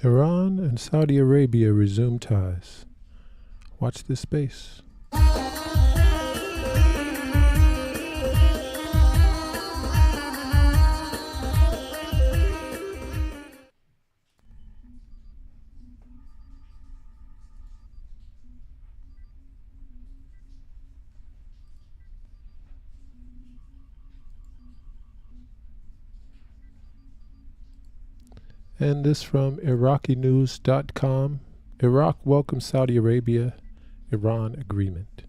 Iran and Saudi Arabia resume ties. Watch this space. And this from IraqiNews.com. Iraq welcomes Saudi Arabia, Iran agreement.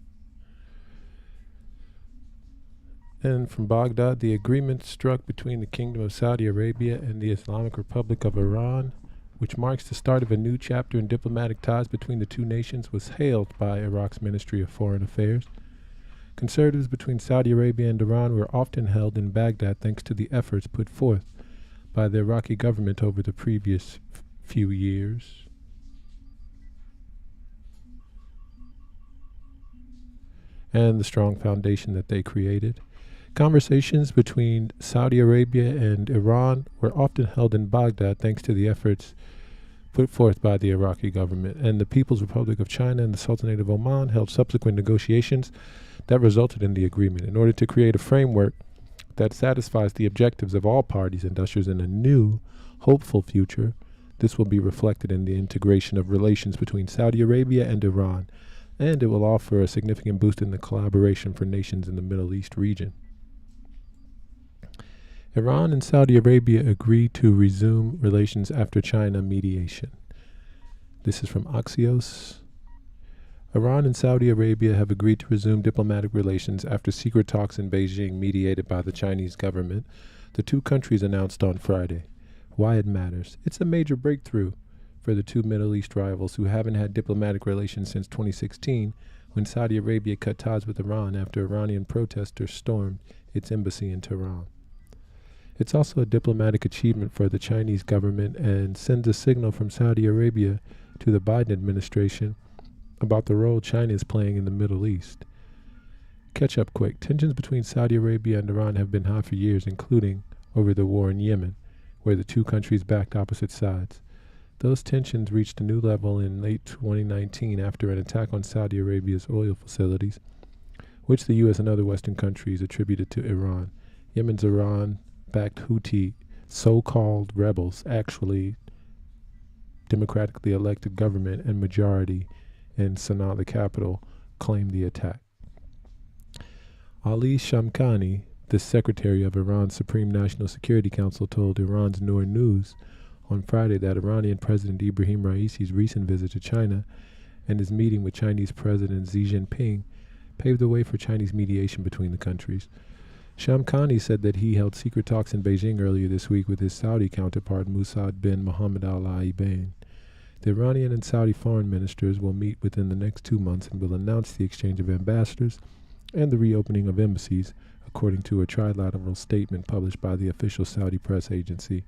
And from Baghdad, the agreement struck between the Kingdom of Saudi Arabia and the Islamic Republic of Iran, which marks the start of a new chapter in diplomatic ties between the two nations, was hailed by Iraq's Ministry of Foreign Affairs. Conservatives between Saudi Arabia and Iran were often held in Baghdad thanks to the efforts put forth by the Iraqi government over the previous few years. And the strong foundation that they created. Conversations between Saudi Arabia and Iran were often held in Baghdad thanks to the efforts put forth by the Iraqi government. And the People's Republic of China and the Sultanate of Oman held subsequent negotiations that resulted in the agreement in order to create a framework that satisfies the objectives of all parties and ushers in a new, hopeful future. This will be reflected in the integration of relations between Saudi Arabia and Iran, and it will offer a significant boost in the collaboration for nations in the Middle East region. Iran and Saudi Arabia agreed to resume relations after China mediation. This is from Axios. Iran and Saudi Arabia have agreed to resume diplomatic relations after secret talks in Beijing mediated by the Chinese government, the two countries announced on Friday. Why it matters. It's a major breakthrough for the two Middle East rivals who haven't had diplomatic relations since 2016, when Saudi Arabia cut ties with Iran after Iranian protesters stormed its embassy in Tehran. It's also a diplomatic achievement for the Chinese government and sends a signal from Saudi Arabia to the Biden administration about the role China is playing in the Middle East. Catch up quick. Tensions between Saudi Arabia and Iran have been high for years, including over the war in Yemen, where the two countries backed opposite sides. Those tensions reached a new level in late 2019 after an attack on Saudi Arabia's oil facilities, which the U.S. and other Western countries attributed to Iran. Yemen's Iran-backed Houthi so-called rebels, actually democratically elected government and majority in Sana'a, the capital, claimed the attack. Ali Shamkhani, the secretary of Iran's Supreme National Security Council, told Iran's Noor News on Friday that Iranian President Ibrahim Raisi's recent visit to China and his meeting with Chinese President Xi Jinping paved the way for Chinese mediation between the countries. Shamkhani said that he held secret talks in Beijing earlier this week with his Saudi counterpart Mossad bin Mohammed Al Nahyan. The Iranian and Saudi foreign ministers will meet within the next 2 months and will announce the exchange of ambassadors and the reopening of embassies, according to a trilateral statement published by the official Saudi press agency.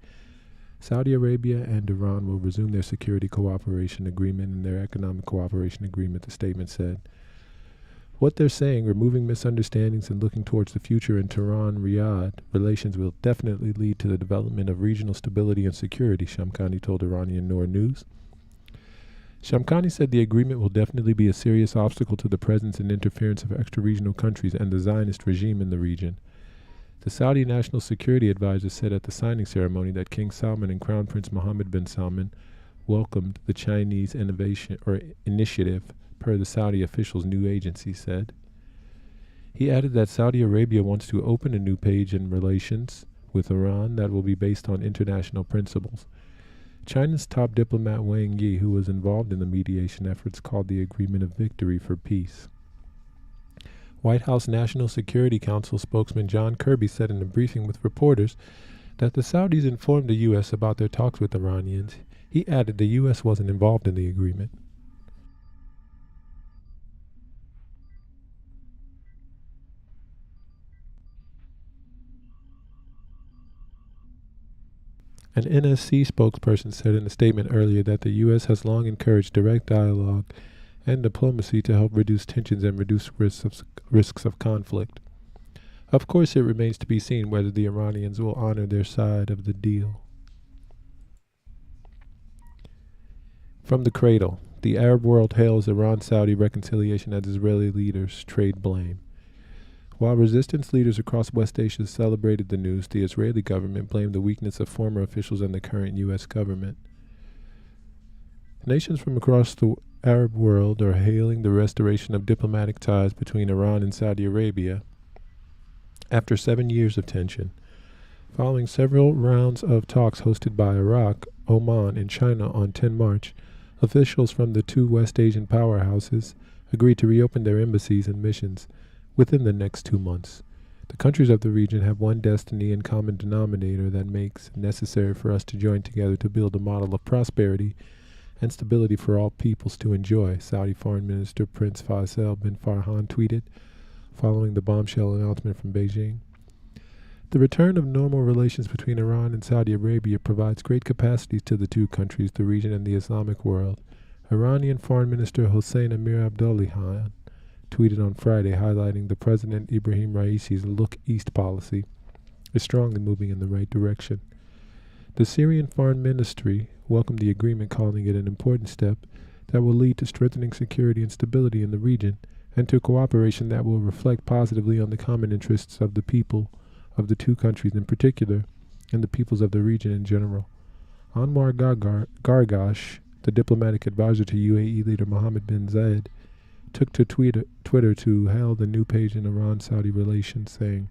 Saudi Arabia and Iran will resume their security cooperation agreement and their economic cooperation agreement, the statement said. What they're saying, removing misunderstandings and looking towards the future in Tehran-Riyadh relations will definitely lead to the development of regional stability and security, Shamkhani told Iranian Noor News. Shamkhani said the agreement will definitely be a serious obstacle to the presence and interference of extra-regional countries and the Zionist regime in the region. The Saudi National Security Advisor said at the signing ceremony that King Salman and Crown Prince Mohammed bin Salman welcomed the Chinese initiative, per the Saudi official's new agency said. He added that Saudi Arabia wants to open a new page in relations with Iran that will be based on international principles. China's top diplomat Wang Yi, who was involved in the mediation efforts, called the agreement a victory for peace. White House National Security Council spokesman John Kirby said in a briefing with reporters that the Saudis informed the U.S. about their talks with Iranians. He added the U.S. wasn't involved in the agreement. An NSC spokesperson said in a statement earlier that the U.S. has long encouraged direct dialogue and diplomacy to help reduce tensions and reduce risks of conflict. Of course, it remains to be seen whether the Iranians will honor their side of the deal. From the cradle, the Arab world hails Iran-Saudi reconciliation as Israeli leaders trade blame. While resistance leaders across West Asia celebrated the news, the Israeli government blamed the weakness of former officials and the current U.S. government. Nations from across the Arab world are hailing the restoration of diplomatic ties between Iran and Saudi Arabia after 7 years of tension. Following several rounds of talks hosted by Iraq, Oman, and China on 10 March, officials from the two West Asian powerhouses agreed to reopen their embassies and missions within the next 2 months. The countries of the region have one destiny and common denominator that makes it necessary for us to join together to build a model of prosperity and stability for all peoples to enjoy, Saudi Foreign Minister Prince Faisal bin Farhan tweeted, following the bombshell announcement from Beijing. The return of normal relations between Iran and Saudi Arabia provides great capacities to the two countries, the region, and the Islamic world. Iranian Foreign Minister Hossein Amir Abdollahian tweeted on Friday, highlighting the President Ibrahim Raisi's Look East policy is strongly moving in the right direction. The Syrian Foreign Ministry welcomed the agreement, calling it an important step that will lead to strengthening security and stability in the region and to cooperation that will reflect positively on the common interests of the people of the two countries in particular and the peoples of the region in general. Anwar Gargash, the diplomatic advisor to UAE leader Mohammed bin Zayed, took to Twitter to hail the new page in Iran-Saudi relations, saying,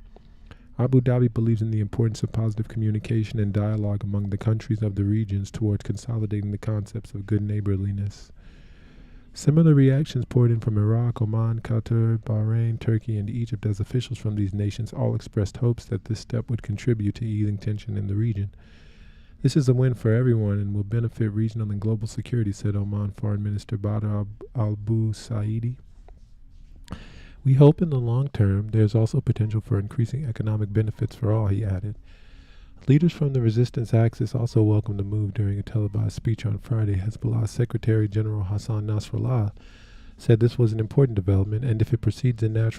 Abu Dhabi believes in the importance of positive communication and dialogue among the countries of the regions towards consolidating the concepts of good neighborliness. Similar reactions poured in from Iraq, Oman, Qatar, Bahrain, Turkey, and Egypt as officials from these nations all expressed hopes that this step would contribute to easing tension in the region. This is a win for everyone and will benefit regional and global security, said Oman Foreign Minister Badr al-Busaidi. We hope in the long term there is also potential for increasing economic benefits for all, he added. Leaders from the resistance axis also welcomed the move during a televised speech on Friday. Hezbollah's Secretary General Hassan Nasrallah said this was an important development, and if it proceeds in its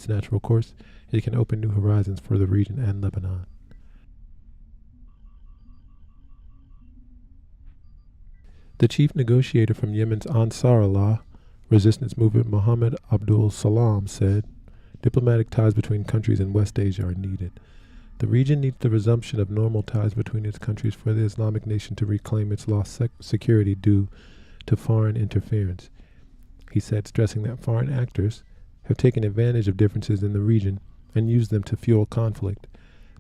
natural course, it can open new horizons for the region and Lebanon. The chief negotiator from Yemen's Ansar Allah resistance movement, Mohammed Abdul Salam, said, diplomatic ties between countries in West Asia are needed. The region needs the resumption of normal ties between its countries for the Islamic nation to reclaim its lost security due to foreign interference. He said, stressing that foreign actors have taken advantage of differences in the region and used them to fuel conflict.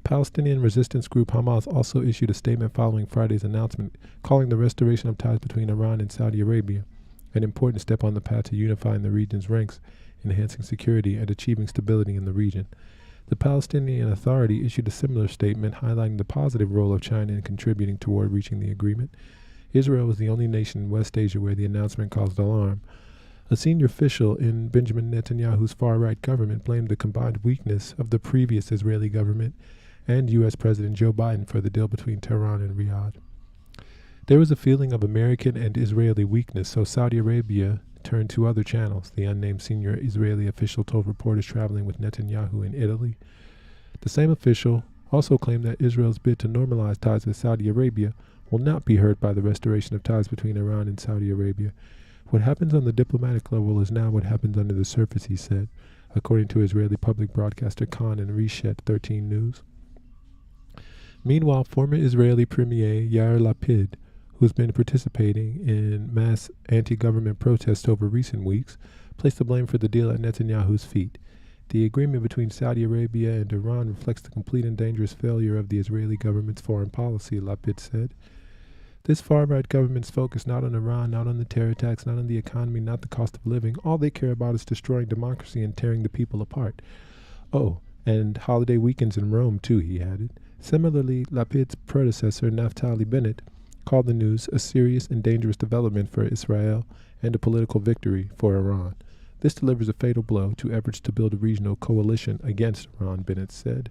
Palestinian resistance group Hamas also issued a statement following Friday's announcement, calling the restoration of ties between Iran and Saudi Arabia an important step on the path to unifying the region's ranks, enhancing security, and achieving stability in the region. The Palestinian Authority issued a similar statement highlighting the positive role of China in contributing toward reaching the agreement. Israel was the only nation in West Asia where the announcement caused alarm. A senior official in Benjamin Netanyahu's far-right government blamed the combined weakness of the previous Israeli government and U.S. President Joe Biden for the deal between Tehran and Riyadh. There was a feeling of American and Israeli weakness, so Saudi Arabia turned to other channels, the unnamed senior Israeli official told reporters traveling with Netanyahu in Italy. The same official also claimed that Israel's bid to normalize ties with Saudi Arabia will not be hurt by the restoration of ties between Iran and Saudi Arabia. What happens on the diplomatic level is now what happens under the surface, he said, according to Israeli public broadcaster Khan and Reshet 13 News. Meanwhile, former Israeli Premier Yair Lapid, who's been participating in mass anti-government protests over recent weeks, placed the blame for the deal at Netanyahu's feet. The agreement between Saudi Arabia and Iran reflects the complete and dangerous failure of the Israeli government's foreign policy, Lapid said. This far-right government's focus not on Iran, not on the terror attacks, not on the economy, not the cost of living. All they care about is destroying democracy and tearing the people apart. Oh, and holiday weekends in Rome, too, he added. Similarly, Lapid's predecessor, Naftali Bennett, called the news a serious and dangerous development for Israel and a political victory for Iran. This delivers a fatal blow to efforts to build a regional coalition against Iran, Bennett said.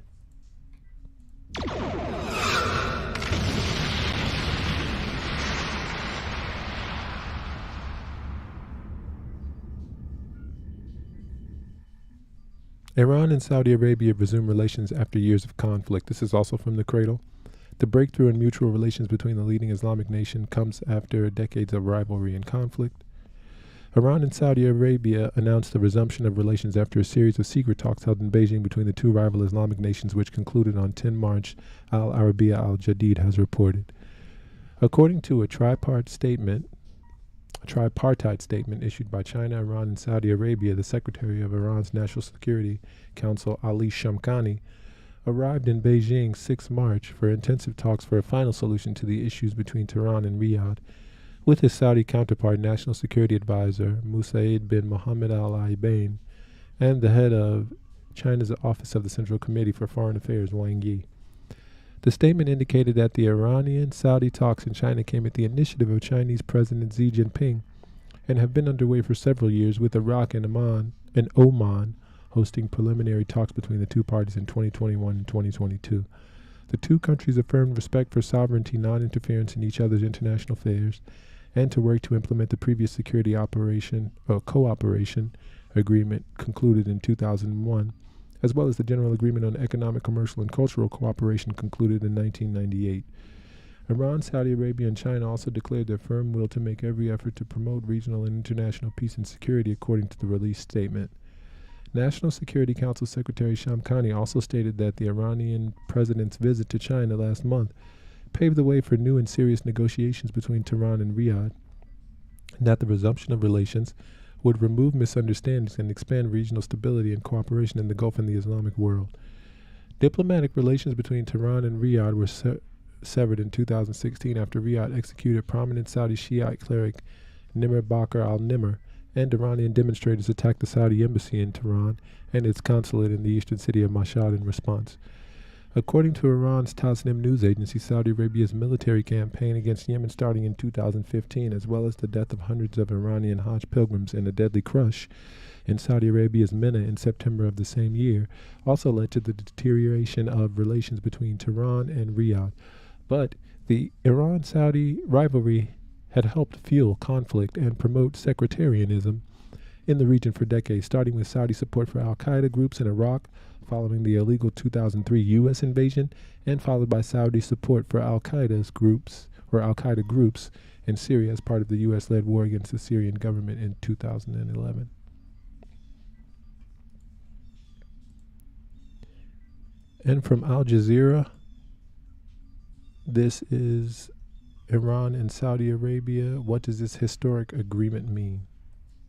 Iran and Saudi Arabia resume relations after years of conflict. This is also from the Cradle. The breakthrough in mutual relations between the leading Islamic nation comes after decades of rivalry and conflict. Iran and Saudi Arabia announced the resumption of relations after a series of secret talks held in Beijing between the two rival Islamic nations, which concluded on 10 March, Al Arabiya Al Jadid has reported. According to a tripartite statement issued by China, Iran, and Saudi Arabia, the Secretary of Iran's National Security Council, Ali Shamkhani, arrived in Beijing 6 March for intensive talks for a final solution to the issues between Tehran and Riyadh, with his Saudi counterpart, National Security Advisor Musaid bin Mohammed al-Aibain, and the head of China's Office of the Central Committee for Foreign Affairs, Wang Yi. The statement indicated that the Iranian-Saudi talks in China came at the initiative of Chinese President Xi Jinping and have been underway for several years, with Iraq and Oman hosting preliminary talks between the two parties in 2021 and 2022. The two countries affirmed respect for sovereignty, non-interference in each other's international affairs, and to work to implement the previous security cooperation agreement concluded in 2001, as well as the General Agreement on Economic, Commercial, and Cultural Cooperation concluded in 1998. Iran, Saudi Arabia, and China also declared their firm will to make every effort to promote regional and international peace and security, according to the released statement. National Security Council Secretary Shamkhani also stated that the Iranian president's visit to China last month paved the way for new and serious negotiations between Tehran and Riyadh, and that the resumption of relations would remove misunderstandings and expand regional stability and cooperation in the Gulf and the Islamic world. Diplomatic relations between Tehran and Riyadh were severed in 2016 after Riyadh executed prominent Saudi Shiite cleric Nimr Bakr al-Nimr, and Iranian demonstrators attacked the Saudi embassy in Tehran and its consulate in the eastern city of Mashhad in response. According to Iran's Tasnim news agency, Saudi Arabia's military campaign against Yemen starting in 2015, as well as the death of hundreds of Iranian Hajj pilgrims in a deadly crush in Saudi Arabia's Mina in September of the same year, also led to the deterioration of relations between Tehran and Riyadh. But the Iran-Saudi rivalry had helped fuel conflict and promote sectarianism in the region for decades, starting with Saudi support for al-Qaeda groups in Iraq following the illegal 2003 U.S. invasion, and followed by Saudi support for al-Qaeda groups in Syria as part of the U.S.-led war against the Syrian government in 2011. And from Al Jazeera, this is Iran and Saudi Arabia. What does this historic agreement mean?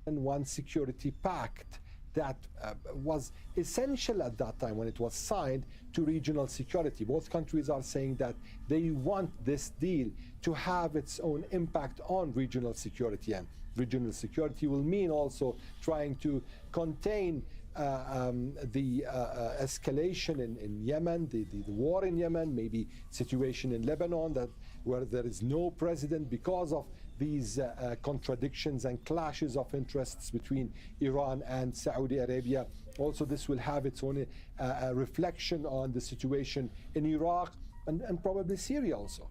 And one security pact that was essential at that time when it was signed to regional security. Both countries are saying that they want this deal to have its own impact on regional security, and regional security will mean also trying to contain the escalation in Yemen, the war in Yemen, maybe situation in Lebanon where there is no president because of these contradictions and clashes of interests between Iran and Saudi Arabia. Also, this will have its own reflection on the situation in Iraq and probably Syria also.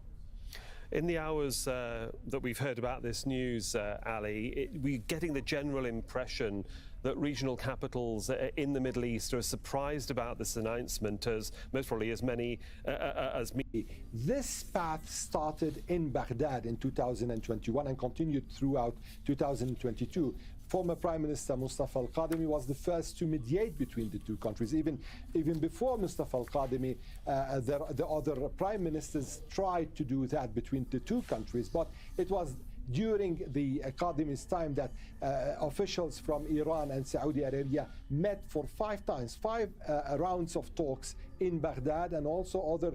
In the hours that we've heard about this news, Ali, we're getting the general impression that regional capitals in the Middle East are as surprised about this announcement as most probably as many as me. This path started in Baghdad in 2021 and continued throughout 2022. Former Prime Minister Mustafa al-Kadhimi was the first to mediate between the two countries. Even before Mustafa al-Kadhimi, the other prime ministers tried to do that between the two countries, but it was during the Kadhimi's time that officials from Iran and Saudi Arabia met for 5 rounds of talks in Baghdad, and also other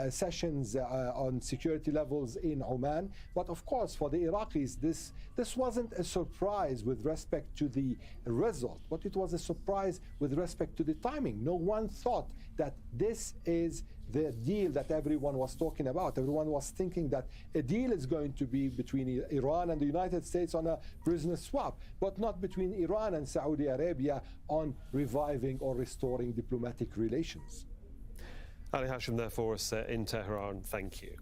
sessions on security levels in Oman. But of course, for the Iraqis, this wasn't a surprise with respect to the result, but it was a surprise with respect to the timing. No one thought that this is the deal that everyone was talking about. Everyone was thinking that a deal is going to be between Iran and the United States on a prisoner swap, but not between Iran and Saudi Arabia on reviving or restoring diplomatic relations. Ali Hashim there for us in Tehran. Thank you.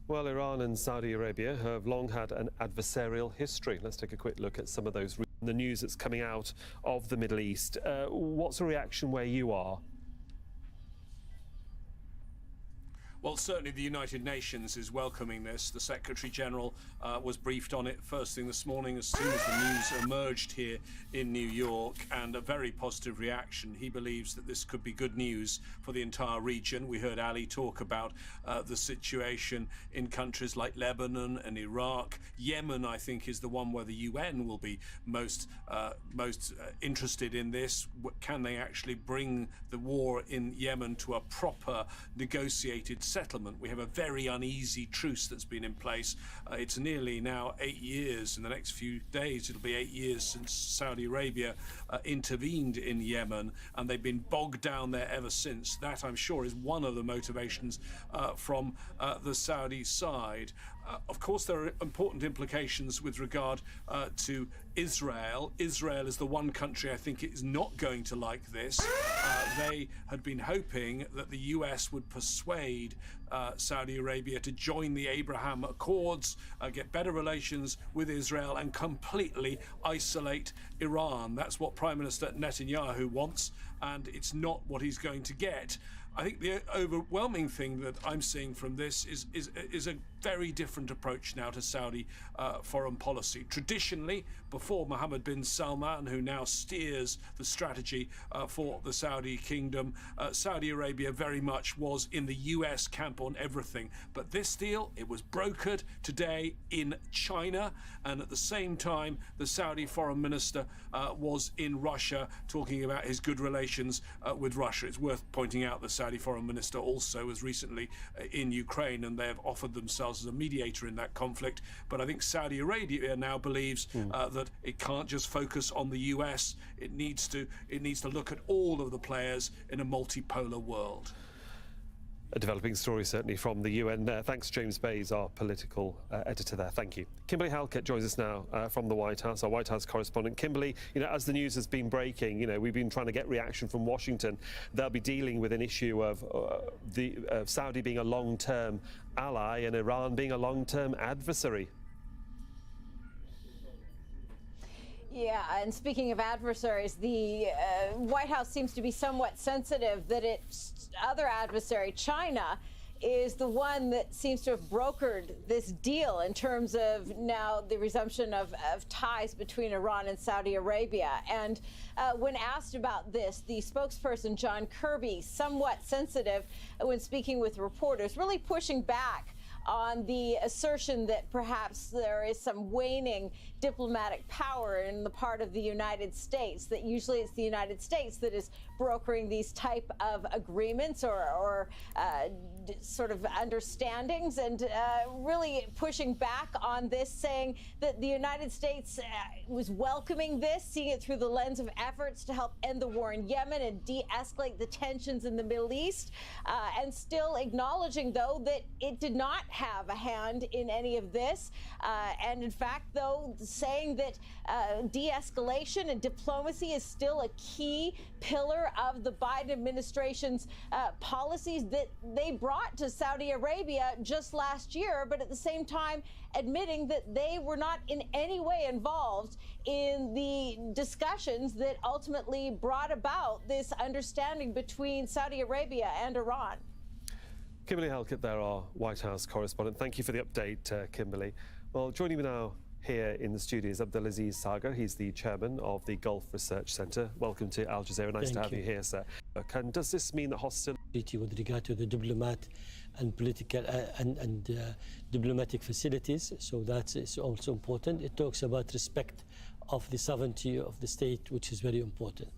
Well, Iran and Saudi Arabia have long had an adversarial history. Let's take a quick look at some of those, the news that's coming out of the Middle East. What's the reaction where you are? Well, certainly the United Nations is welcoming this. The Secretary General was briefed on it first thing this morning as soon as the news emerged here in New York, and a very positive reaction. He believes that this could be good news for the entire region. We heard Ali talk about the situation in countries like Lebanon and Iraq. Yemen, I think, is the one where the UN will be most interested in this. Can they actually bring the war in Yemen to a proper negotiated settlement? We have a very uneasy truce that's been in place. It's nearly now 8 years. In the next few days, it'll be 8 years since Saudi Arabia intervened in Yemen, and they've been bogged down there ever since. That, I'm sure, is one of the motivations from the Saudi side. Of course, there are important implications with regard to Israel. Israel is the one country I think is not going to like this. They had been hoping that the US would persuade Saudi Arabia to join the Abraham Accords, get better relations with Israel, and completely isolate Iran. That's what Prime Minister Netanyahu wants, and it's not what he's going to get. I think the overwhelming thing that I'm seeing from this is a very different approach now to Saudi foreign policy. Traditionally, before Mohammed bin Salman, who now steers the strategy for the Saudi kingdom, Saudi Arabia very much was in the US camp on everything. But this deal, it was brokered today in China, and at the same time, the Saudi foreign minister was in Russia talking about his good relations with Russia. It's worth pointing out the Saudi foreign minister also was recently in Ukraine, and they have offered themselves as a mediator in that conflict. But I think Saudi Arabia now believes that it can't just focus on the US. It needs to look at all of the players in a multipolar world. A developing story, certainly, from the UN there. Thanks, James Bays, our political editor there. Thank you. Kimberly Halkett joins us now from the White House, our White House correspondent. Kimberly, as the news has been breaking, we've been trying to get reaction from Washington. They'll be dealing with an issue of Saudi being a long-term ally and Iran being a long-term adversary. Yeah, and speaking of adversaries, the White House seems to be somewhat sensitive that its other adversary, China, is the one that seems to have brokered this deal in terms of now the resumption of ties between Iran and Saudi Arabia. And when asked about this, the spokesperson, John Kirby, somewhat sensitive when speaking with reporters, really pushing back on the assertion that perhaps there is some waning diplomatic power in the part of the United States, that usually it's the United States that is brokering these type of agreements or sort of understandings, and really pushing back on this, saying that the United States was welcoming this, seeing it through the lens of efforts to help end the war in Yemen and de-escalate the tensions in the Middle East, and still acknowledging, though, that it did not have a hand in any of this, and in fact, though, saying that de-escalation and diplomacy is still a key pillar of the Biden administration's policies that they brought to Saudi Arabia just last year, but at the same time admitting that they were not in any way involved in the discussions that ultimately brought about this understanding between Saudi Arabia and Iran. Kimberly Halkett there, our White House correspondent. Thank you for the update, Kimberly. Well, joining me now here in the studio is Abdulaziz Sagar. He's the chairman of the Gulf Research Centre. Welcome to Al Jazeera. Nice to have you here, sir. And does this mean that hostility with regard to the diplomat and political and diplomatic facilities, so that is also important. It talks about respect of the sovereignty of the state, which is very important.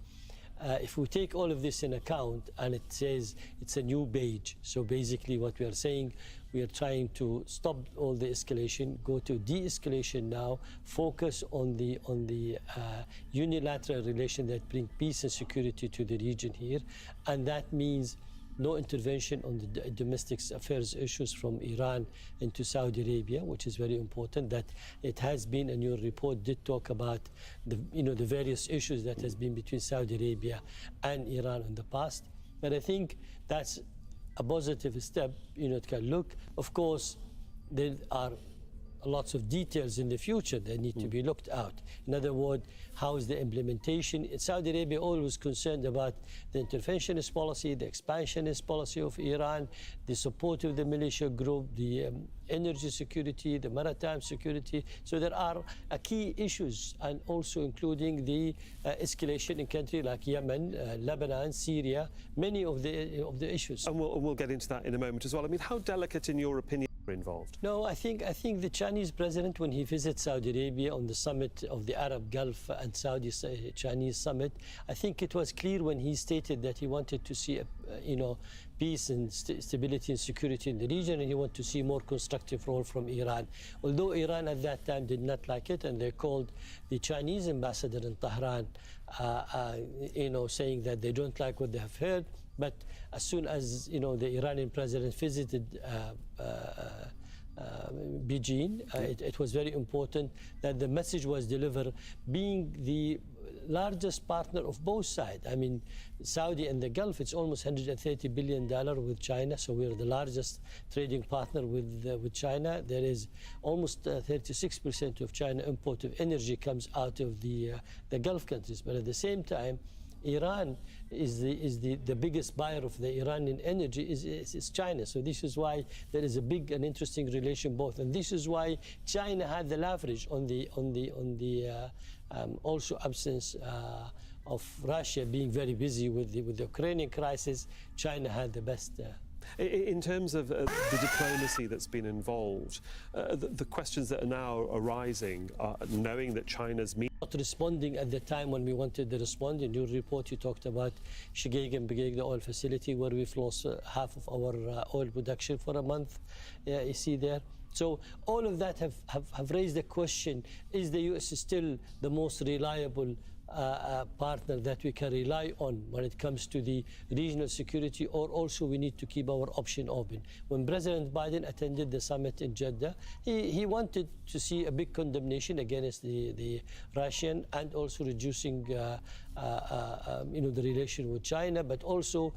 If we take all of this in account, and it says it's a new page, so basically what we are saying, we are trying to stop all the escalation, go to de-escalation now, focus on the unilateral relation that bring peace and security to the region here, and that means no intervention on the domestic affairs issues from Iran into Saudi Arabia, which is very important. That it has been, and your report did talk about the various issues that has been between Saudi Arabia and Iran in the past. But I think that's a positive step. It can look. Of course, there are lots of details in the future that need to be looked at. In other words, how is the implementation? Saudi Arabia always concerned about the interventionist policy, the expansionist policy of Iran, the support of the militia group, the energy security, the maritime security. So there are key issues, and also including the escalation in countries like Yemen, Lebanon, Syria, many of the issues. And we'll get into that in a moment as well. I mean, how delicate, in your opinion, are involved? No, I think the Chinese president, when he visits Saudi Arabia on the summit of the Arab Gulf and Saudi-Chinese summit, I think it was clear when he stated that he wanted to see peace and stability and security in the region, and he wanted to see more constructive role from Iran. Although Iran at that time did not like it, and they called the Chinese ambassador in Tehran, saying that they don't like what they have heard. But as soon as the Iranian president visited Beijing, it was very important that the message was delivered, being the largest partner of both sides. I mean, Saudi and the Gulf, it's almost $130 billion with China, so we're the largest trading partner with China. There is almost 36% of China import of energy comes out of the Gulf countries. But at the same time, Iran is the biggest buyer of the Iranian energy is China. So this is why there is a big and interesting relation both, and this is why China had the leverage on the also absence of Russia being very busy with the Ukrainian crisis. China had the best. In terms of the diplomacy that's been involved, the questions that are now arising, knowing that China's not responding at the time when we wanted to respond. In your report, you talked about Shigeg and Begeg, the oil facility, where we've lost half of our oil production for a month. You see there. So all of that have raised the question, is the U.S. still the most reliable partner that we can rely on when it comes to the regional security, or also we need to keep our option open? When President Biden attended the summit in Jeddah, he wanted to see a big condemnation against the Russian, and also reducing the relation with China, but also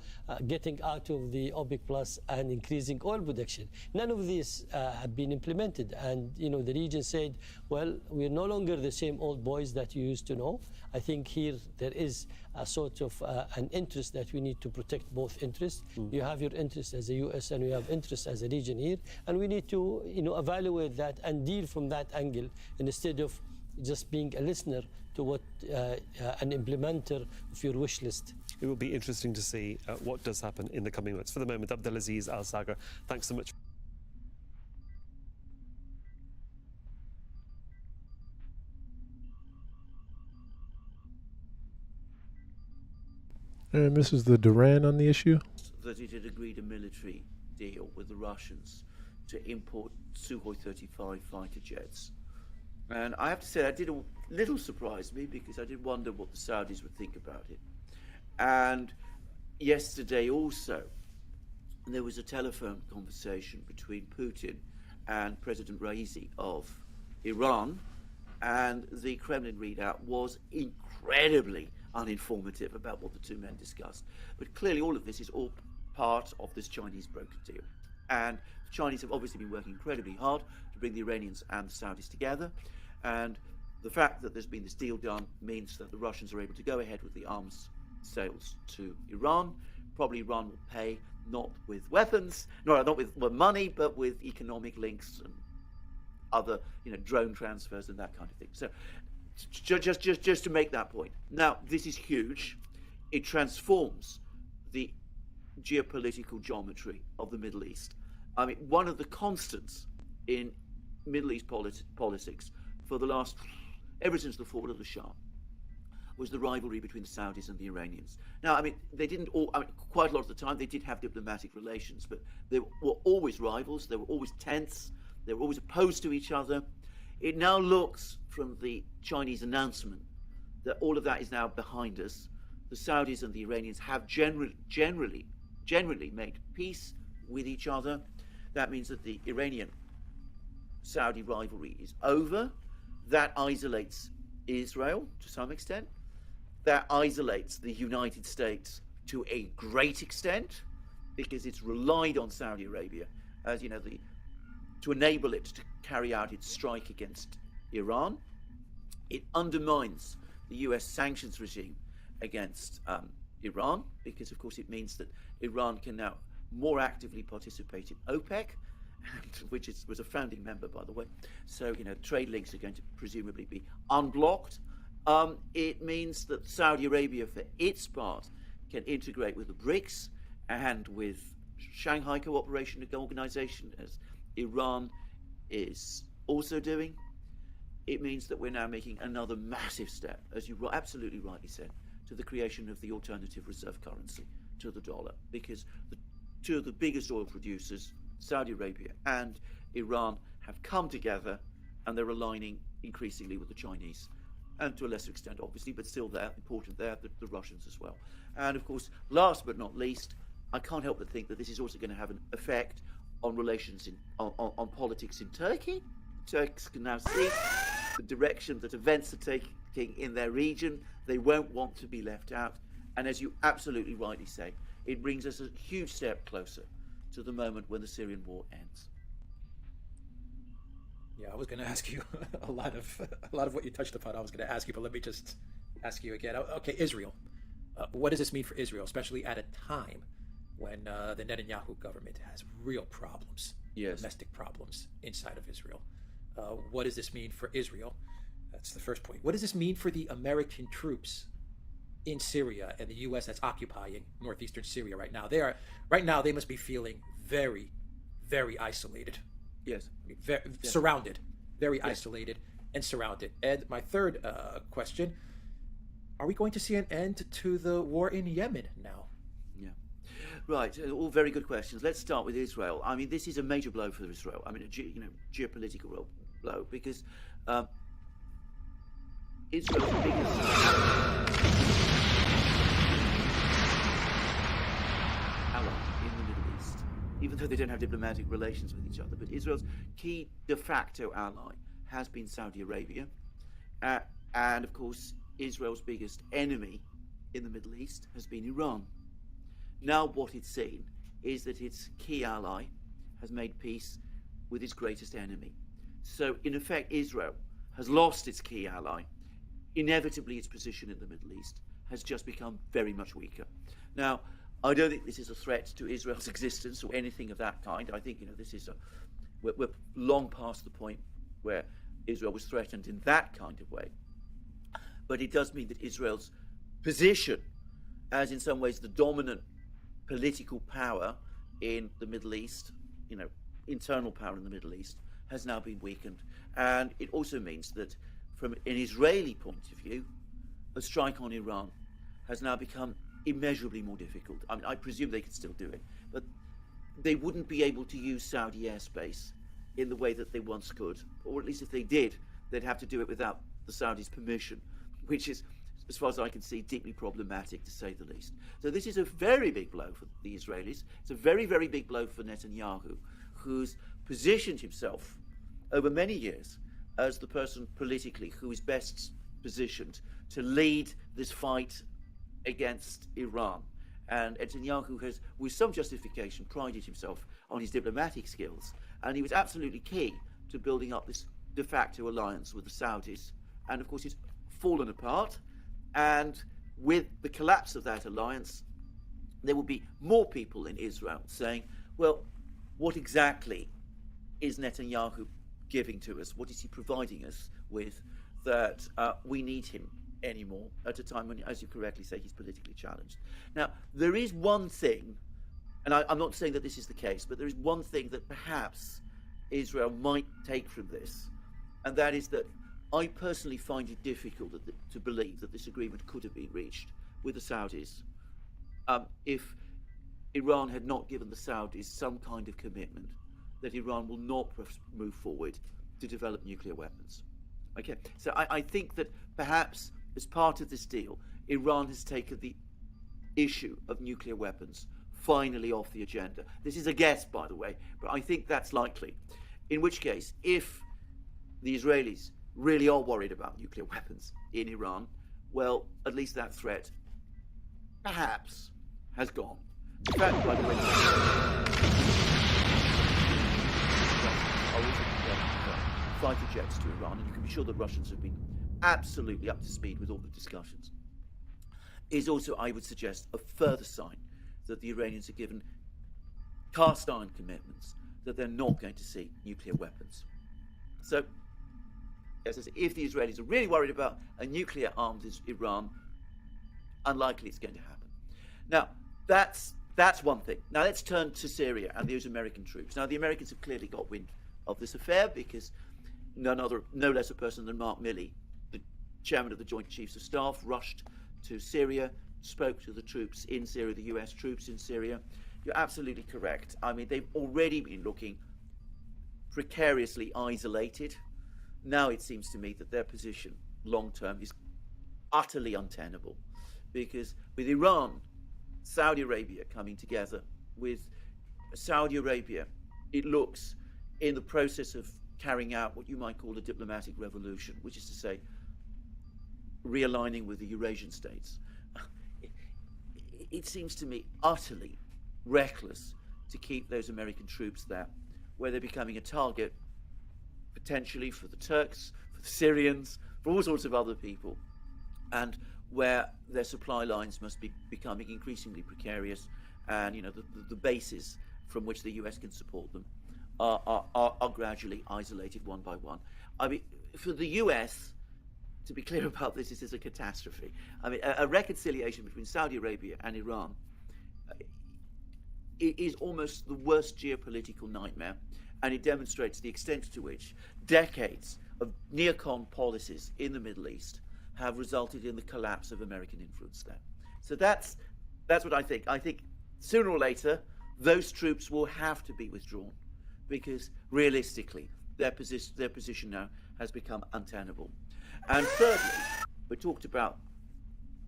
getting out of the OPEC Plus and increasing oil production. None of these have been implemented, and the region said, well, we're no longer the same old boys that you used to know. I think here there is a sort of an interest that we need to protect both interests. You have your interest as a U.S. and we have interest as a region here, and we need to evaluate that and deal from that angle instead of just being a listener to what an implementer of your wish list. It will be interesting to see what does happen in the coming months. For the moment, Abdulaziz Al-Sagra, thanks so much. And this is the Duran on the issue? That it had agreed a military deal with the Russians to import Sukhoi 35 fighter jets. And I have to say, that did a little surprise me, because I did wonder what the Saudis would think about it. And yesterday also, there was a telephone conversation between Putin and President Raisi of Iran, and the Kremlin readout was incredibly uninformative about what the two men discussed. But clearly all of this is all part of this Chinese broker deal. And the Chinese have obviously been working incredibly hard to bring the Iranians and the Saudis together. And the fact that there's been this deal done means that the Russians are able to go ahead with the arms sales to Iran. Probably Iran will pay not with weapons, not with money, but with economic links and other, drone transfers and that kind of thing. So just to make that point. Now, this is huge. It transforms the geopolitical geometry of the Middle East. I mean, one of the constants in Middle East politics for the last, ever since the fall of the Shah, was the rivalry between the Saudis and the Iranians. Now, I mean, they didn't all, quite a lot of the time, they did have diplomatic relations, but they were always rivals, they were always tense, they were always opposed to each other. It now looks, from the Chinese announcement, that all of that is now behind us. The Saudis and the Iranians have generally made peace with each other. That means that the Iranian-Saudi rivalry is over. That isolates Israel to some extent. That isolates the United States to a great extent, because it's relied on Saudi Arabia as, the to enable it to carry out its strike against Iran. It undermines the US sanctions regime against Iran, because of course it means that Iran can now more actively participate in OPEC, which was a founding member, by the way. So, trade links are going to presumably be unblocked. It means that Saudi Arabia, for its part, can integrate with the BRICS and with Shanghai Cooperation Organization, as Iran is also doing. It means that we're now making another massive step, as you absolutely rightly said, to the creation of the alternative reserve currency to the dollar, because the two of the biggest oil producers, Saudi Arabia and Iran, have come together, and they're aligning increasingly with the Chinese, and to a lesser extent, obviously, but still there, important there, the Russians as well. And of course, last but not least, I can't help but think that this is also going to have an effect on relations on politics in Turkey. Turks can now see the direction that events are taking in their region. They won't want to be left out. And as you absolutely rightly say, it brings us a huge step closer to the moment when the Syrian war ends. Yeah, I was going to ask you a lot of what you touched upon. I was going to ask you, but let me just ask you again. Okay, Israel. What does this mean for Israel, especially at a time when the Netanyahu government has real problems, yes, domestic problems inside of Israel? What does this mean for Israel? That's the first point. What does this mean for the American troops in Syria and the U.S. that's occupying northeastern Syria right now? They must be feeling very, very isolated. Yes. Yes. Surrounded, very isolated and surrounded. And my third question, are we going to see an end to the war in Yemen now? Yeah. Right, all very good questions. Let's start with Israel. I mean, this is a major blow for Israel. I mean, a geopolitical blow, because Israel's biggest ally in the Middle East, even though they don't have diplomatic relations with each other, but Israel's key de facto ally has been Saudi Arabia, and of course Israel's biggest enemy in the Middle East has been Iran. Now what it's seen is that its key ally has made peace with its greatest enemy. So in effect, Israel has lost its key ally. Inevitably, its position in the Middle East has just become very much weaker. Now, I don't think this is a threat to Israel's existence or anything of that kind. I think, this is we're long past the point where Israel was threatened in that kind of way. But it does mean that Israel's position as in some ways the dominant political power in the Middle East, internal power in the Middle East, has now been weakened. And it also means that from an Israeli point of view, a strike on Iran has now become immeasurably more difficult. I mean, I presume they could still do it, but they wouldn't be able to use Saudi airspace in the way that they once could, or at least if they did, they'd have to do it without the Saudis' permission, which is, as far as I can see, deeply problematic, to say the least. So this is a very big blow for the Israelis. It's a very, very big blow for Netanyahu, who's positioned himself over many years as the person politically who is best positioned to lead this fight against Iran. And Netanyahu has, with some justification, prided himself on his diplomatic skills, and he was absolutely key to building up this de facto alliance with the Saudis. And of course, it's fallen apart. And with the collapse of that alliance, there will be more people in Israel saying, well, what exactly is Netanyahu giving to us? What is he providing us with that we need him anymore at a time when, as you correctly say, he's politically challenged? Now, there is one thing, and I'm not saying that this is the case, but there is one thing that perhaps Israel might take from this, and that is that I personally find it difficult to believe that this agreement could have been reached with the Saudis if Iran had not given the Saudis some kind of commitment that Iran will not move forward to develop nuclear weapons. Okay, so I think that perhaps as part of this deal, Iran has taken the issue of nuclear weapons finally off the agenda. This is a guess, by the way, but I think that's likely. In which case, if the Israelis really are worried about nuclear weapons in Iran, well, at least that threat perhaps has gone. In fact, by the way, are also preparing fighter jets to Iran, and you can be sure the Russians have been absolutely up to speed with all the discussions, is also, I would suggest, a further sign that the Iranians are given cast iron commitments that they're not going to see nuclear weapons. So, as I say, if the Israelis are really worried about a nuclear-armed Iran, unlikely it's going to happen. Now, that's one thing. Now let's turn to Syria and those American troops. Now the Americans have clearly got wind of this affair because no less a person than Mark Milley, the chairman of the Joint Chiefs of Staff, rushed to Syria, spoke to the troops in Syria, the US troops in Syria. You're absolutely correct. I mean, they've already been looking precariously isolated. Now it seems to me that their position long-term is utterly untenable because with Iran, Saudi Arabia coming together, with Saudi Arabia, it looks in the process of carrying out what you might call a diplomatic revolution, which is to say, realigning with the Eurasian states. It seems to me utterly reckless to keep those American troops there, where they're becoming a target potentially for the Turks, for the Syrians, for all sorts of other people, and where their supply lines must be becoming increasingly precarious, and the bases from which the US can support them are gradually isolated one by one. I mean, for the US, to be clear about this is a catastrophe. I mean, a reconciliation between Saudi Arabia and Iran is almost the worst geopolitical nightmare, and it demonstrates the extent to which decades of neocon policies in the Middle East have resulted in the collapse of American influence there. So that's what I think. I think sooner or later, those troops will have to be withdrawn because realistically, their position now has become untenable. And thirdly, we talked about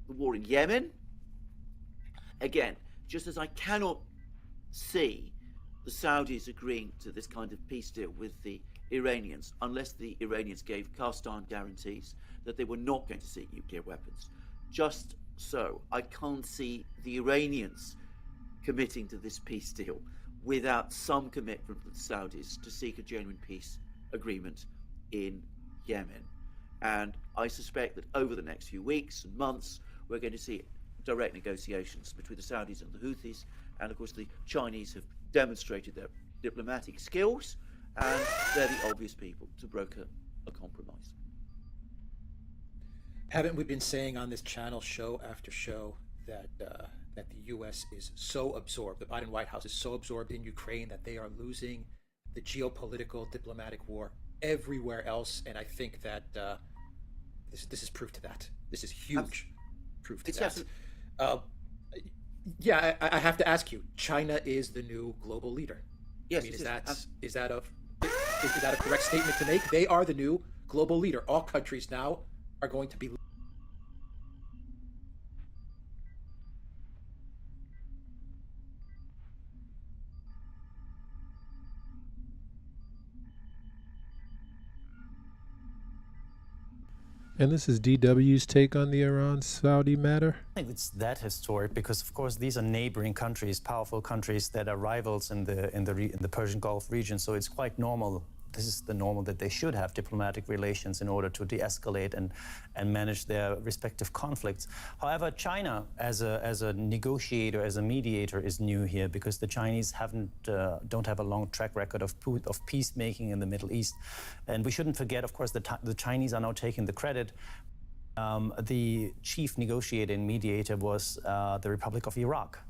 the war in Yemen. Again, just as I cannot see the Saudis agreeing to this kind of peace deal with the Iranians unless the Iranians gave cast iron guarantees that they were not going to seek nuclear weapons. Just so, I can't see the Iranians committing to this peace deal without some commitment from the Saudis to seek a genuine peace agreement in Yemen. And I suspect that over the next few weeks and months, we're going to see direct negotiations between the Saudis and the Houthis. And of course, the Chinese have demonstrated their diplomatic skills, and they're the obvious people to broker a compromise. Haven't we been saying on this channel, show after show, that the U.S. is so absorbed, the Biden White House is so absorbed in Ukraine that they are losing the geopolitical diplomatic war everywhere else? And I think that this is proof to that. This is huge proof to that. Yeah, I have to ask you. China is the new global leader. Yes, I mean, is that a correct statement to make? They are the new global leader. All countries now are going to be. And this is DW's take on the Iran-Saudi matter. I think it's that historic because, of course, these are neighboring countries, powerful countries that are rivals in the Persian Gulf region. So it's quite normal. This is the normal that they should have diplomatic relations in order to de-escalate and manage their respective conflicts. However, China, as a negotiator, as a mediator, is new here because the Chinese don't have a long track record of peacemaking in the Middle East, and we shouldn't forget, of course, the Chinese are now taking the credit. The chief negotiator and mediator was the Republic of Iraq.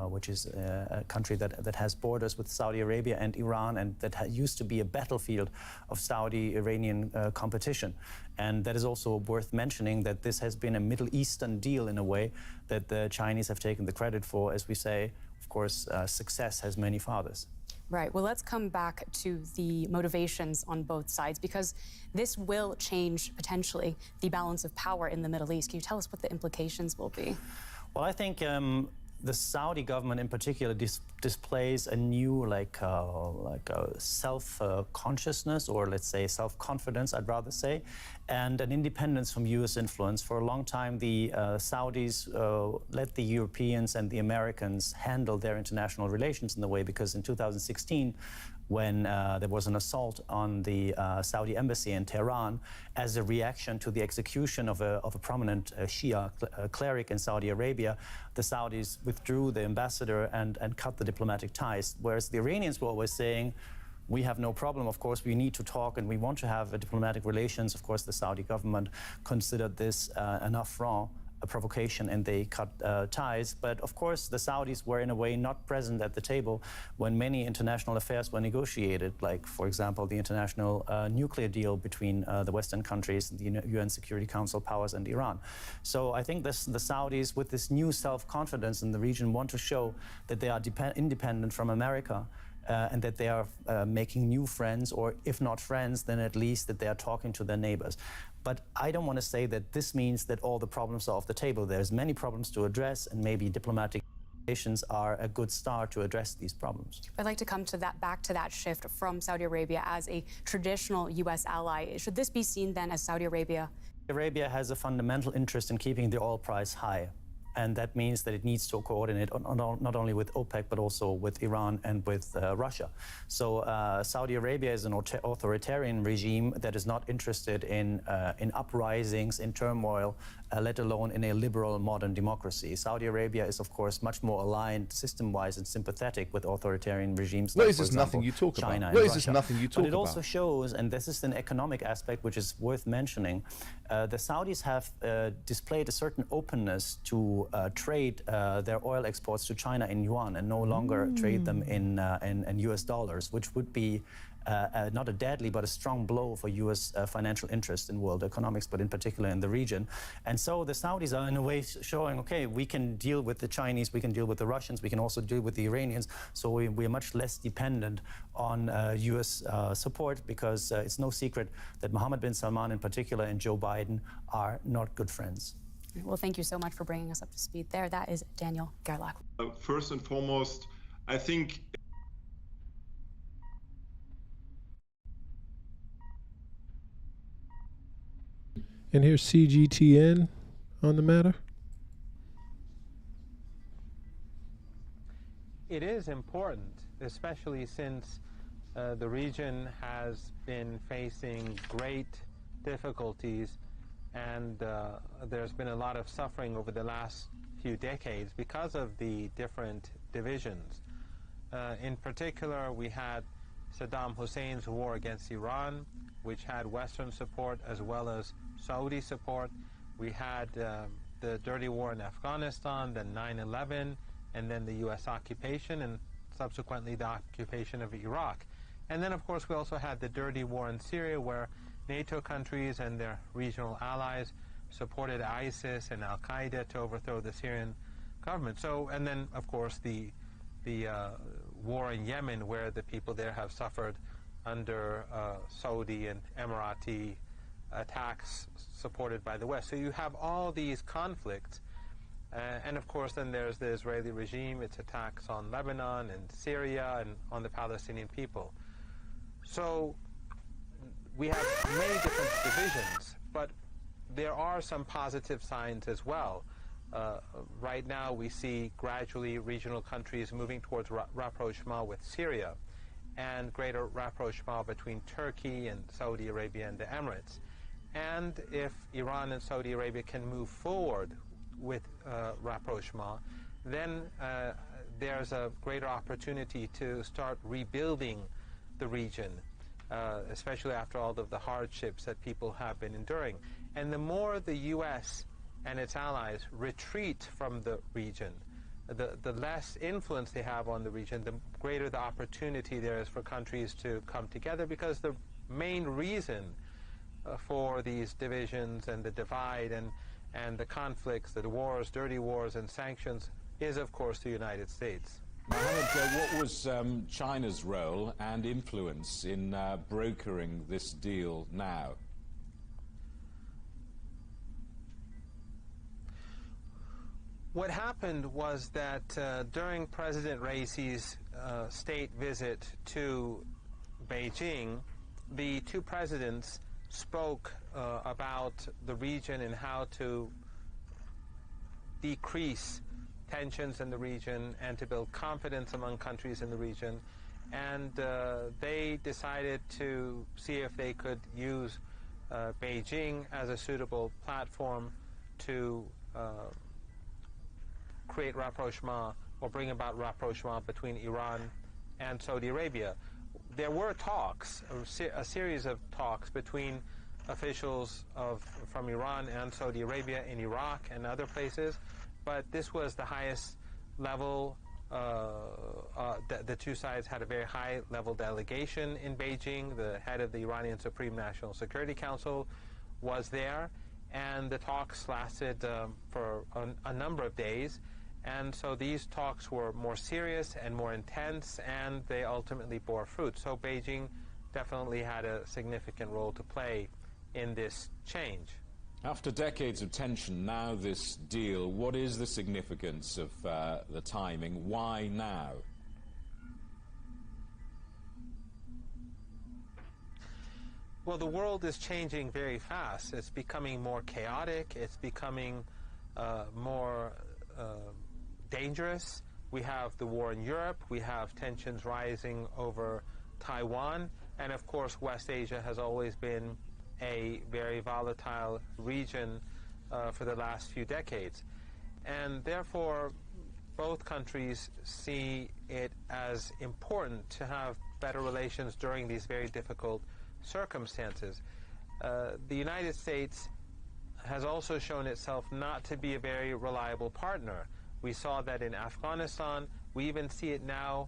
Which is a country that has borders with Saudi Arabia and Iran, and that used to be a battlefield of Saudi-Iranian competition. And that is also worth mentioning that this has been a Middle Eastern deal in a way that the Chinese have taken the credit for. As we say, of course, success has many fathers. Right. Well, let's come back to the motivations on both sides, because this will change, potentially, the balance of power in the Middle East. Can you tell us what the implications will be? Well, I think the Saudi government in particular displays a new self-consciousness, or let's say self-confidence, I'd rather say, and an independence from U.S. influence. For a long time, the Saudis let the Europeans and the Americans handle their international relations in the way, because in 2016, when there was an assault on the Saudi embassy in Tehran as a reaction to the execution of a prominent Shia cleric in Saudi Arabia. The Saudis withdrew the ambassador and cut the diplomatic ties, whereas the Iranians were always saying, we have no problem, of course, we need to talk and we want to have diplomatic relations. Of course, the Saudi government considered this an affront, a provocation, and they cut ties. But of course, the Saudis were in a way not present at the table when many international affairs were negotiated, like, for example, the international nuclear deal between the Western countries, the UN Security Council powers, and Iran. So I think the Saudis, with this new self-confidence in the region, want to show that they are independent from America. And that they are making new friends, or if not friends, then at least that they are talking to their neighbors. But I don't want to say that this means that all the problems are off the table. There's many problems to address, and maybe diplomatic relations are a good start to address these problems. I'd like to come to that, back to that shift from Saudi Arabia as a traditional U.S. ally. Should this be seen then as Saudi Arabia? Arabia has a fundamental interest in keeping the oil price high. And that means that it needs to coordinate not only with OPEC, but also with Iran and with Russia. So Saudi Arabia is an authoritarian regime that is not interested in uprisings, in turmoil, let alone in a liberal modern democracy. Saudi Arabia is, of course, much more aligned system-wise and sympathetic with authoritarian regimes like, for example, China and Russia. But it also shows, and this is an economic aspect which is worth mentioning, the Saudis have displayed a certain openness to trade their oil exports to China in yuan and no longer trade them in US dollars, which would be not a deadly but a strong blow for US financial interest in world economics, but in particular in the region. And so the Saudis are in a way showing, okay, we can deal with the Chinese, we can deal with the Russians, we can also deal with the Iranians, so we are much less dependent on US support, because it's no secret that Mohammed bin Salman in particular and Joe Biden are not good friends. Well, thank you so much for bringing us up to speed there. That is Daniel Gerlach. First and foremost, I think and here's CGTN on the matter. It is important, especially since the region has been facing great difficulties, and there's been a lot of suffering over the last few decades because of the different divisions. In particular, we had Saddam Hussein's war against Iran, which had Western support as well as Saudi support. We had the dirty war in Afghanistan, then 9/11, and then the U.S. occupation, and subsequently the occupation of Iraq. And then, of course, we also had the dirty war in Syria, where NATO countries and their regional allies supported ISIS and Al-Qaeda to overthrow the Syrian government. So, and then, of course, the war in Yemen, where the people there have suffered under Saudi and Emirati attacks supported by the West. So you have all these conflicts. And of course, then there's the Israeli regime, its attacks on Lebanon and Syria and on the Palestinian people. So we have many different divisions, but there are some positive signs as well. Right now, we see gradually regional countries moving towards rapprochement with Syria, and greater rapprochement between Turkey and Saudi Arabia and the Emirates. And if Iran and Saudi Arabia can move forward with rapprochement, then there's a greater opportunity to start rebuilding the region, especially after all of the hardships that people have been enduring. And the more the U.S. and its allies retreat from the region, the less influence they have on the region, the greater the opportunity there is for countries to come together, because the main reason for these divisions and the divide and the conflicts, the wars, dirty wars and sanctions is, of course, the United States. Mohammed, what was China's role and influence in brokering this deal now? What happened was that during President Raisi's state visit to Beijing, the two presidents spoke about the region and how to decrease tensions in the region and to build confidence among countries in the region. and they decided to see if they could use Beijing as a suitable platform to create rapprochement or bring about rapprochement between Iran and Saudi Arabia. There were talks, a series of talks between officials from Iran and Saudi Arabia in Iraq and other places, but this was the highest level. The two sides had a very high-level delegation in Beijing. The head of the Iranian Supreme National Security Council was there, and the talks lasted for a number of days. And so these talks were more serious and more intense, and they ultimately bore fruit. So Beijing definitely had a significant role to play in this change. After decades of tension, now this deal, what is the significance of the timing? Why now? Well, the world is changing very fast. It's becoming more chaotic. It's becoming more dangerous. We have the war in Europe. We have tensions rising over Taiwan. And of course, West Asia has always been a very volatile region for the last few decades. And therefore, both countries see it as important to have better relations during these very difficult circumstances. The United States has also shown itself not to be a very reliable partner. We saw that in Afghanistan. We even see it now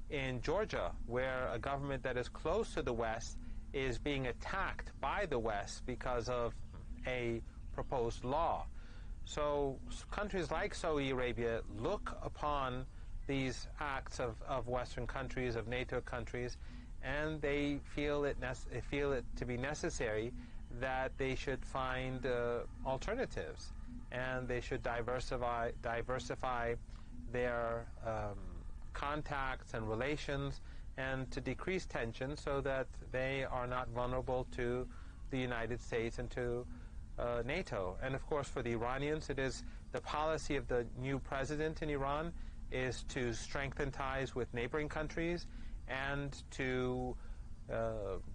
in Georgia, where a government that is close to the West is being attacked by the West because of a proposed law. So countries like Saudi Arabia look upon these acts of Western countries, of NATO countries, and they feel it to be necessary that they should find alternatives, and they should diversify their contacts and relations, and to decrease tension so that they are not vulnerable to the United States and to NATO. And of course, for the Iranians, it is the policy of the new president in Iran is to strengthen ties with neighboring countries and to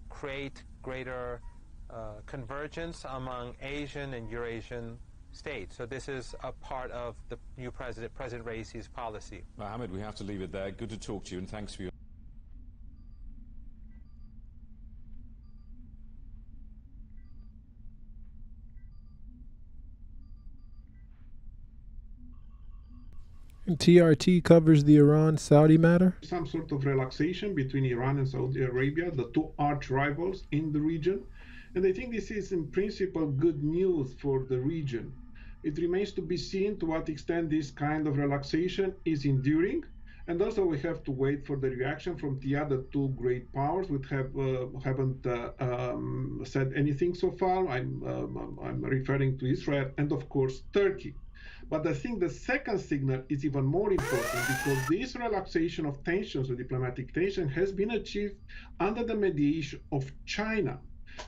create greater convergence among Asian and Eurasian states. So this is a part of the new President Raisi's policy. Mohammed, we have to leave it there. Good to talk to you, and thanks for your And TRT covers the Iran-Saudi matter. Some sort of relaxation between Iran and Saudi Arabia, the two arch rivals in the region. And I think this is in principle good news for the region. It remains to be seen to what extent this kind of relaxation is enduring. And also we have to wait for the reaction from the other two great powers, which haven't said anything so far. I'm referring to Israel and of course Turkey. But I think the second signal is even more important because this relaxation of tensions, or diplomatic tension, has been achieved under the mediation of China.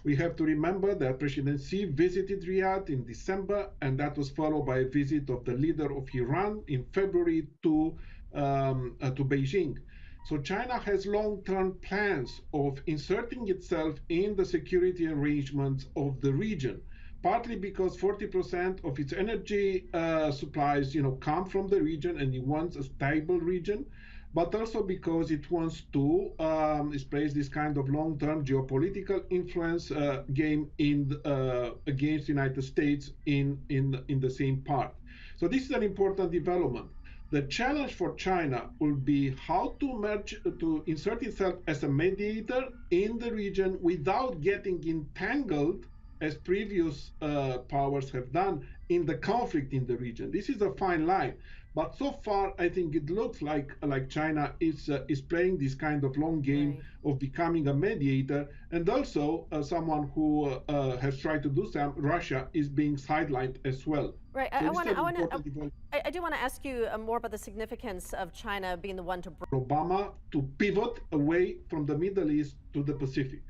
We have to remember that President Xi visited Riyadh in December, and that was followed by a visit of the leader of Iran in February to Beijing. So China has long-term plans of inserting itself in the security arrangements of the region, partly because 40% of its energy supplies, come from the region, and it wants a stable region, but also because it wants to display this kind of long-term geopolitical influence game against the United States in the same part. So this is an important development. The challenge for China will be how to insert itself as a mediator in the region without getting entangled, as previous powers have done, in the conflict in the region. This is a fine line, but so far I think it looks like China is playing this kind of long game of becoming a mediator, and also someone who has tried to do some. Russia is being sidelined as well. Right. I do want to ask you more about the significance of China being the one to Obama to pivot away from the Middle East to the Pacific.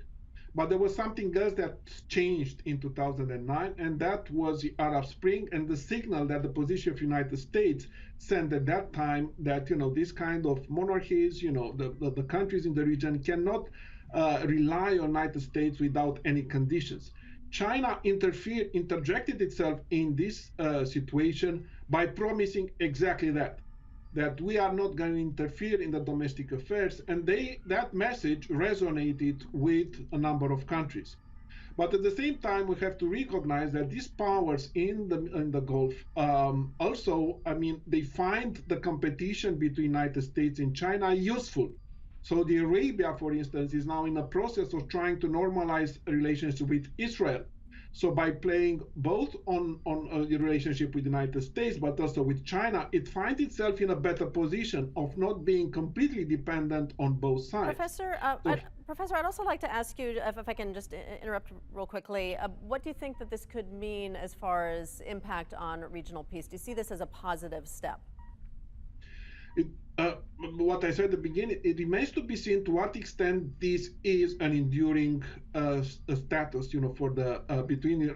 But there was something else that changed in 2009, and that was the Arab Spring and the signal that the position of the United States sent at that time that, this kind of monarchies, the countries in the region cannot rely on the United States without any conditions. China interjected itself in this situation by promising exactly that we are not going to interfere in the domestic affairs, and that message resonated with a number of countries. But at the same time, we have to recognize that these powers in the Gulf also, they find the competition between United States and China useful. Saudi Arabia, for instance, is now in a process of trying to normalize relations with Israel. So by playing both on the relationship with the United States, but also with China, it finds itself in a better position of not being completely dependent on both sides. Professor, I'd also like to ask you, if I can just interrupt real quickly, what do you think that this could mean as far as impact on regional peace? Do you see this as a positive step? What I said at the beginning, it remains to be seen to what extent this is an enduring status, for the between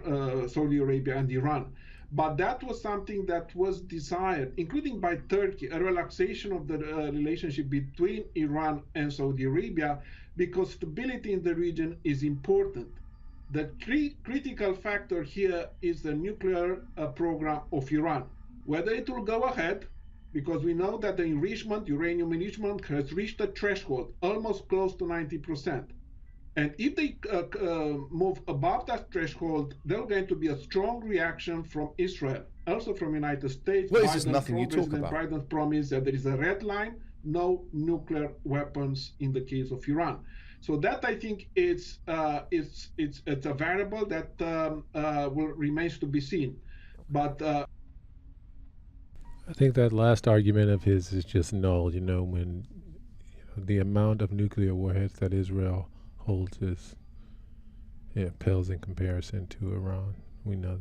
Saudi Arabia and Iran. But that was something that was desired, including by Turkey, a relaxation of the relationship between Iran and Saudi Arabia, because stability in the region is important. The critical factor here is the nuclear program of Iran. Whether it will go ahead, because we know that the uranium enrichment has reached a threshold almost close to 90%. And if they move above that threshold, there's going to be a strong reaction from Israel, also from the United States. Well, it's just nothing you talk about. Biden promised that there is a red line, no nuclear weapons in the case of Iran. So that, I think, it's a variable that remains to be seen. But I think that last argument of his is just null, when the amount of nuclear warheads that Israel holds is pales in comparison to Iran. We know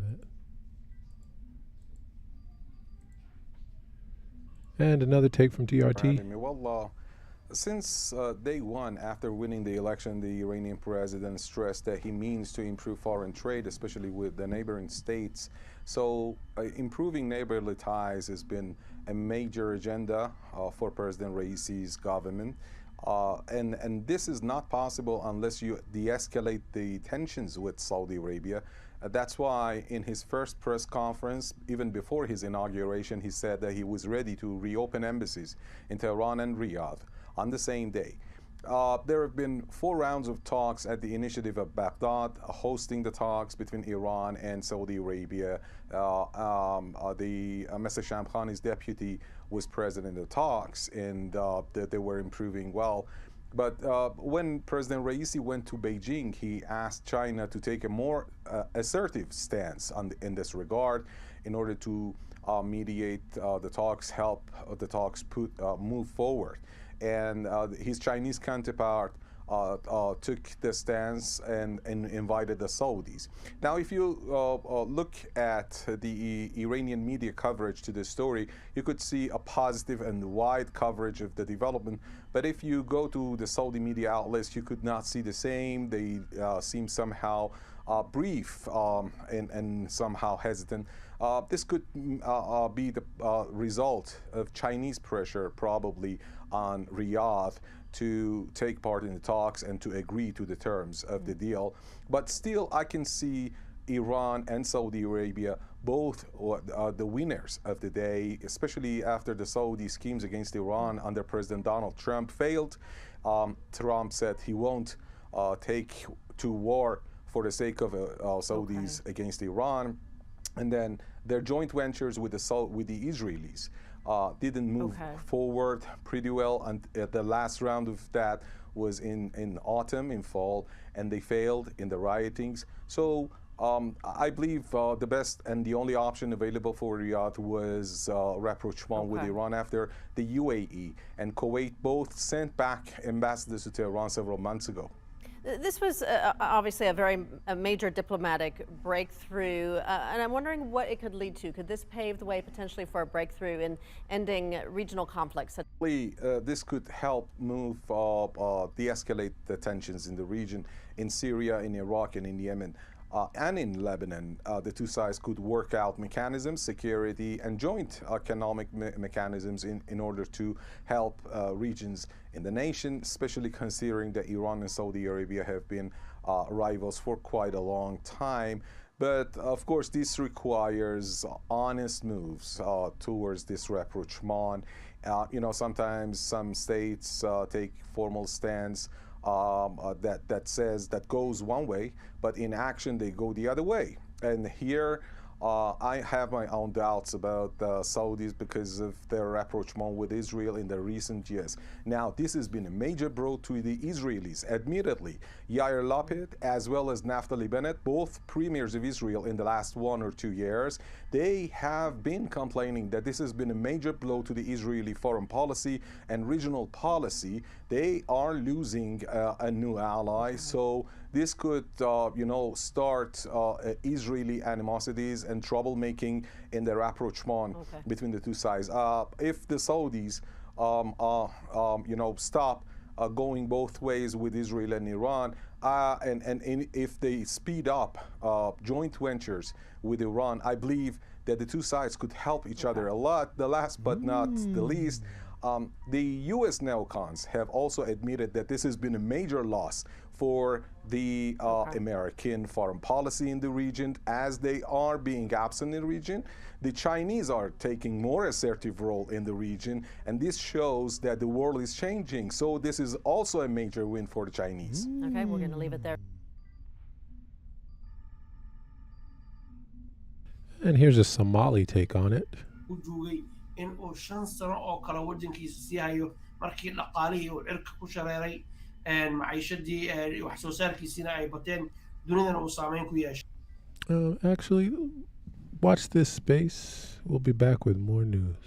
that. And another take from TRT. Well, since day one after winning the election, the Iranian president stressed that he means to improve foreign trade, especially with the neighboring states. So improving neighborly ties has been a major agenda for President Raisi's government. And this is not possible unless you de-escalate the tensions with Saudi Arabia. That's why in his first press conference, even before his inauguration, he said that he was ready to reopen embassies in Tehran and Riyadh on the same day. There have been 4 rounds of talks at the initiative of Baghdad, hosting the talks between Iran and Saudi Arabia. Mr. Shamkhani's deputy was present in the talks, and they were improving well. But when President Raisi went to Beijing, he asked China to take a more assertive stance in this regard in order to mediate the talks, help the talks move forward. And his Chinese counterpart took the stance and invited the Saudis. Now, if you look at the Iranian media coverage to this story, you could see a positive and wide coverage of the development. But if you go to the Saudi media outlets, you could not see the same. They seem somehow brief and somehow hesitant. This could be the result of Chinese pressure, probably, on Riyadh to take part in the talks and to agree to the terms of the deal. But still, I can see Iran and Saudi Arabia both the winners of the day, especially after the Saudi schemes against Iran under President Donald Trump failed. Trump said he won't take to war for the sake of Saudis against Iran. And then their joint ventures with the Israelis didn't move forward pretty well. And the last round of that was in autumn, in fall, and they failed in the riotings. So I believe the best and the only option available for Riyadh was rapprochement with Iran after the UAE and Kuwait both sent back ambassadors to Tehran several months ago. This was obviously a major diplomatic breakthrough, and I'm wondering what it could lead to. Could this pave the way potentially for a breakthrough in ending regional conflicts? This could help move, de-escalate the tensions in the region, in Syria, in Iraq, and in Yemen. And in Lebanon, the two sides could work out mechanisms, security, and joint economic mechanisms in order to help regions in the nation, especially considering that Iran and Saudi Arabia have been rivals for quite a long time. But of course, this requires honest moves towards this rapprochement. Sometimes some states take formal stands that goes one way, but in action they go the other way. And here I have my own doubts about the Saudis because of their rapprochement with Israel in the recent years. Now, this has been a major blow to the Israelis. Admittedly, Yair Lapid as well as Naftali Bennett, both premiers of Israel in the last 1 or 2 years, they have been complaining that this has been a major blow to the Israeli foreign policy and regional policy. They are losing a new ally, so this could, start Israeli animosities and troublemaking in the rapprochement between the two sides. If the Saudis, stop going both ways with Israel and Iran, and if they speed up joint ventures with Iran, I believe that the two sides could help each other a lot. The last but not the least, the U.S. neocons have also admitted that this has been a major loss for the American foreign policy in the region, as they are being absent in the region. The Chinese are taking more assertive role in the region, and this shows that the world is changing. So this is also a major win for the Chinese. Okay, we're going to leave it there. And here's a Somali take on it. in uu 5 sano oo kale wadankiisa sii hayo markii dhaqaalihii uu cirka ku shareeray maciishadii wax soo saarkiisina ay bateen dunidana uu saameyn ku yeeshay. Actually, watch this space. We'll be back with more news.